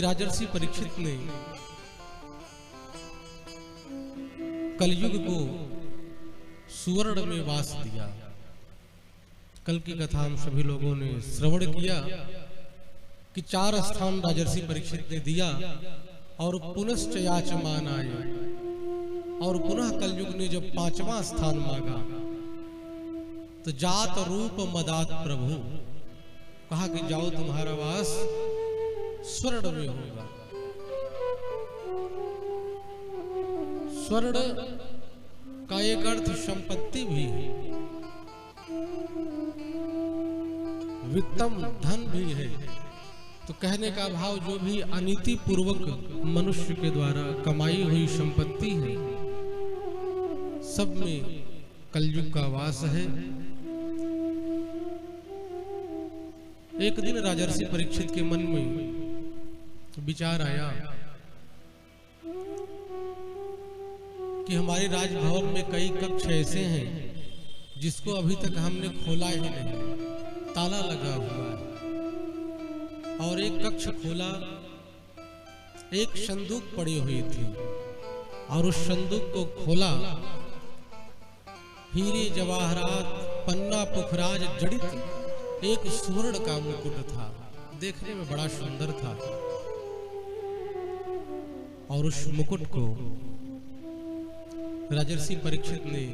राजर्षि परीक्षित ने कलयुग को सुवर्ण में वास दिया। कल की कथा हम सभी लोगों ने श्रवण किया कि 4 स्थान राजर्षि परीक्षित ने दिया और पुनश्च याचमान आए, और पुनः कलयुग ने जब 5वां स्थान मांगा तो जात रूप मदात प्रभु कहा कि जाओ तुम्हारा वास स्वर्ण में होगा। स्वर्ण का एक अर्थ संपत्ति भी है, वित्तम धन भी है। तो कहने का भाव जो भी अनीति पूर्वक मनुष्य के द्वारा कमाई हुई संपत्ति है, सब में कलयुग का वास है। एक दिन राजर्षि परीक्षित के मन में विचार आया कि हमारे राजभवन में कई कक्ष ऐसे हैं जिसको अभी तक हमने खोला ही नहीं, ताला लगा हुआ है। और एक कक्ष खोला, एक संदूक पड़ी हुई थी, और उस संदूक को खोला, हीरे जवाहरात पन्ना पुखराज जड़ित एक सुवर्ण का मुकुट था, देखने में बड़ा सुंदर था। और उस मुकुट को राजर्षि परीक्षित ने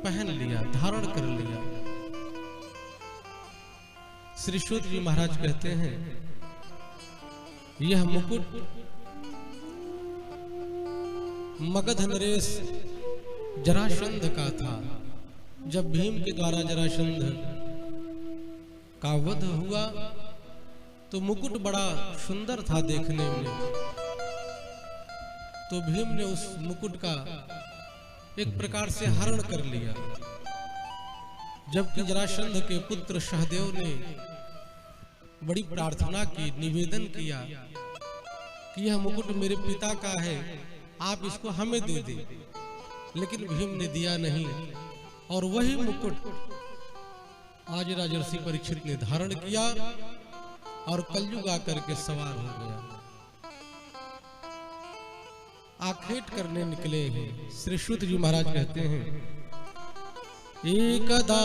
पहन लिया, धारण कर लिया। श्री सूत जी महाराज कहते हैं यह मुकुट मगध नरेश जरासंध का था। जब भीम के द्वारा जरासंध का वध हुआ तो मुकुट बड़ा सुंदर था देखने में, तो भीम ने उस मुकुट का एक प्रकार से हरण कर लिया। जबकि जरासंध के पुत्र सहदेव ने बड़ी प्रार्थना की, निवेदन किया कि यह मुकुट मेरे पिता का है, आप इसको हमें दे दें, लेकिन भीम ने दिया नहीं। और वही मुकुट आज राजर्षि परीक्षित ने धारण किया और कलयुग आकर के सवार हो गया। आखेट करने निकले हैं। श्री सूत जी महाराज कहते हैं एकदा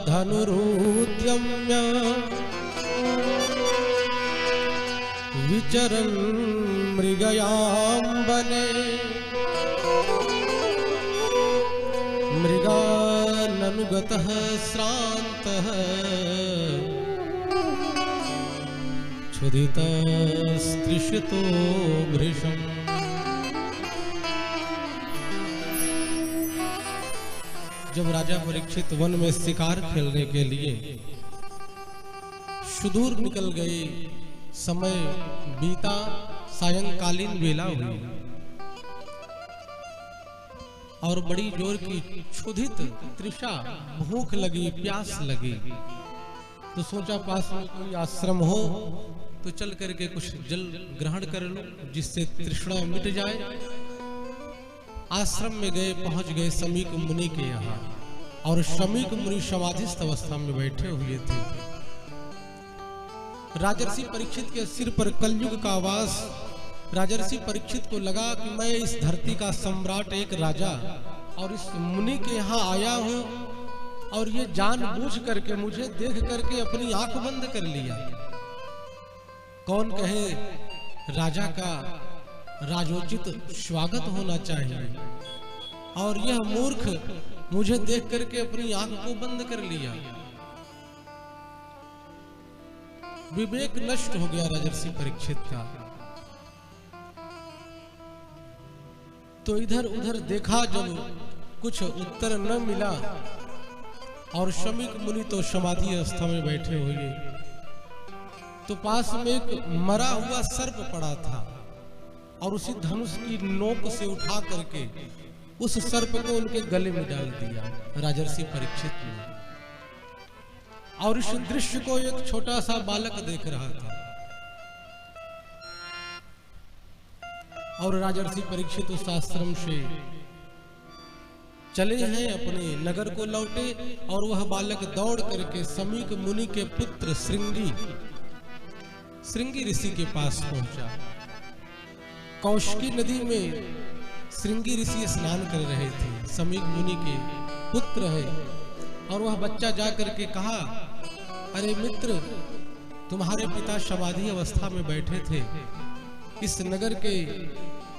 धनुरुद्यम्य विचरन् मृगयाम्बने मृगाननुगतः श्रान्तः क्षुधितस्तृषतो भृशम्। जब राजा परीक्षित वन में शिकार खेलने के लिए सुदूर निकल गए, समय बीता, सायंकालीन वेला हुई और बड़ी जोर की क्षुधित तृषा, भूख लगी, प्यास लगी, तो सोचा पास में कोई आश्रम हो तो चल करके कुछ जल ग्रहण कर लो जिससे तृष्णा मिट जाए। आश्रम में गए, पहुंच गए शमीक मुनि के यहाँ, और शमीक मुनि समाधिस्थ अवस्था में बैठे हुए थे। राजर्षि परीक्षित के सिर पर कलयुग का वास। राजर्षि परीक्षित को लगा कि मैं इस धरती का सम्राट, एक राजा, और इस मुनि के यहाँ आया हूं, और ये जानबूझ करके मुझे देख करके अपनी आंख बंद कर लिया। कौन कहे राजा का राजोचित स्वागत होना चाहिए, और यह मूर्ख मुझे देख करके अपनी आंख को बंद कर लिया। विवेक नष्ट हो गया राजर्षि परीक्षित का। तो इधर उधर देखा, जब कुछ उत्तर न मिला, और शमीक मुनि तो समाधि अवस्था में बैठे हुए, तो पास में एक मरा हुआ सर्प पड़ा था, और उसी धनुष की नोक से उठा करके उस सर्प को उनके गले में डाल दिया राजर्षि परीक्षित ने। और इस दृश्य को एक छोटा सा बालक देख रहा था, और राजर्षि परीक्षित उस आश्रम से चले हैं, अपने नगर को लौटे, और वह बालक दौड़ करके शमीक मुनि के पुत्र श्रृंगी श्रृंगी ऋषि के पास पहुंचा। कौशिकी नदी में श्रृंगी ऋषि स्नान कर रहे थे, समीक मुनि के पुत्र है। और वह बच्चा जाकर के कहा, अरे मित्र, तुम्हारे पिता समाधि अवस्था में बैठे थे, इस नगर के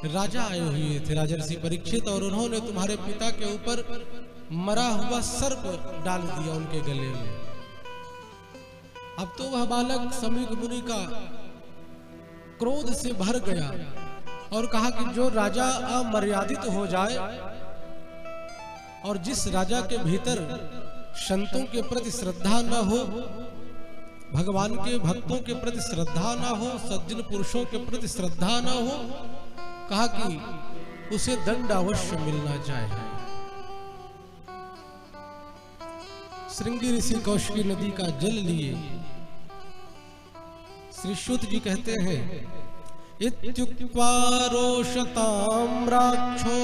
राजा आए हुए थे, राजर्षि परीक्षित, और उन्होंने तुम्हारे पिता के ऊपर मरा हुआ सर्प डाल दिया उनके गले में। अब तो वह बालक समीक मुनि का क्रोध से भर गया और कहा कि जो राजा अमर्यादित हो जाए और जिस राजा के भीतर संतों के प्रति श्रद्धा न हो, भगवान के भक्तों के प्रति श्रद्धा न हो, सज्जन पुरुषों के प्रति श्रद्धा न हो, कहा कि उसे दंड अवश्य मिलना चाहिए। श्रृंगी ऋषि कौशिकी नदी का जल लिए श्री शुद्ध जी कहते हैं, इत्युक्त्वा रोषतां राक्षो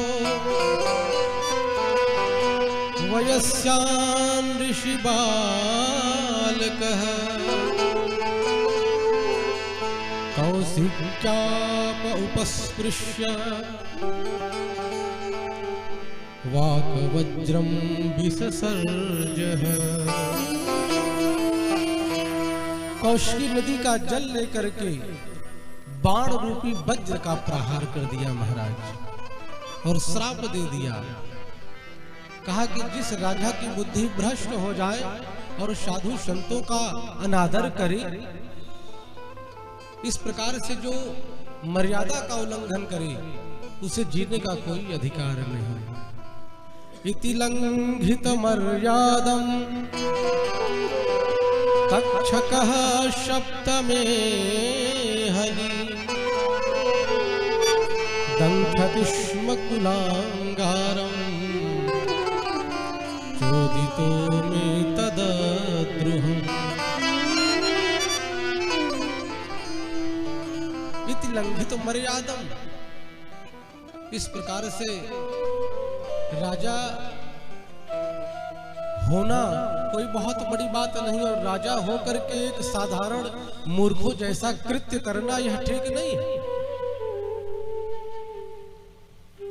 वयस्यान् ऋषि बालकः कौशिक्याप उपस्पृश्य वाक्वज्रं विससर्जः। कौशिकी नदी का जल लेकर के बाण रूपी वज्र का प्रहार कर दिया महाराज और श्राप दे दिया। कहा कि जिस राजा की बुद्धि भ्रष्ट हो जाए और साधु संतों का अनादर करे, इस प्रकार से जो मर्यादा का उल्लंघन करे, उसे जीने का कोई अधिकार नहीं। इति लंघित मर्यादम तक्षकः सप्तमे हरि दंक्षति स्म कुलांगारं चोदितो मे तदद्रुहम्। इति लंघित मर्यादम, इस प्रकार से राजा होना कोई बहुत बड़ी बात नहीं, और राजा होकर के एक साधारण मूर्खों जैसा कृत्य करना यह ठीक नहीं है।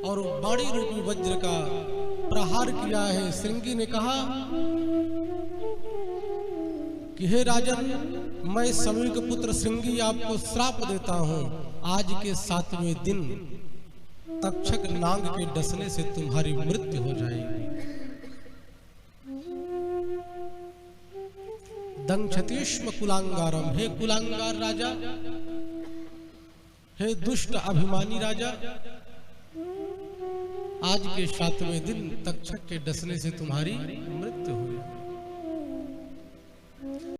और बाणी रूपी वज्र का प्रहार किया है। श्रृंगी ने कहा कि हे राजन, मैं समीक पुत्र श्रृंगी आपको श्राप देता हूं, आज के 7वें दिन तक्षक नाग के डसने से तुम्हारी मृत्यु हो जाएगी। दंक्षतिष्म कुलांगारम, हे कुलांगार राजा, हे दुष्ट अभिमानी राजा, आज के 7वें दिन तक्षक के डसने से तुम्हारी मृत्यु हो